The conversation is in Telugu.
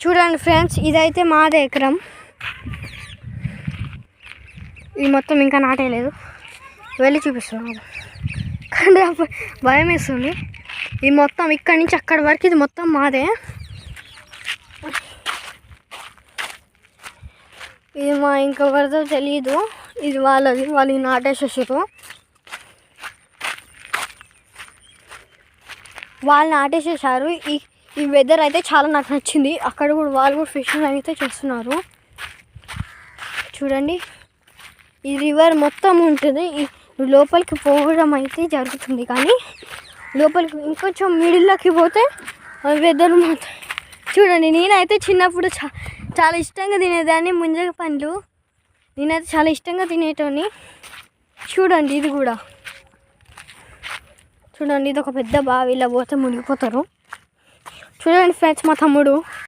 చూడండి ఫ్రెండ్స్, ఇదైతే మాదే ఎకరం. ఇది మొత్తం ఇంకా నాటేయలేదు, వెళ్ళి చూపిస్తున్నాము. కానీ భయం వేస్తుంది. ఇది మొత్తం ఇక్కడి నుంచి అక్కడి వరకు ఇది మొత్తం మాదే. ఇది మా ఇంకెవరిదో తెలీదు, ఇది వాళ్ళది. వాళ్ళు నాటేసేసారు. వాళ్ళు నాటేసేసారు. ఈ వెదర్ అయితే చాలా నాకు నచ్చింది. అక్కడ కూడా వాళ్ళు కూడా ఫిషింగ్ అయితే చేస్తున్నారు. చూడండి, ఈ రివర్ మొత్తం ఉంటుంది. ఈ లోపలికి పోవడం అయితే జరుగుతుంది, కానీ లోపలికి ఇంకొంచెం మిడిల్లోకి పోతే వెదర్ మొత్తం చూడండి. నేనైతే చిన్నప్పుడు చాలా ఇష్టంగా తినేదాన్ని ముంజగ పండ్లు. నేనైతే చాలా ఇష్టంగా తినేటోని. చూడండి, ఇది కూడా చూడండి, ఇది ఒక పెద్ద బావి. ఇలా పోతే మునిగిపోతారు. చూడండి ఫ్రెండ్స్, మా తమ్ముడు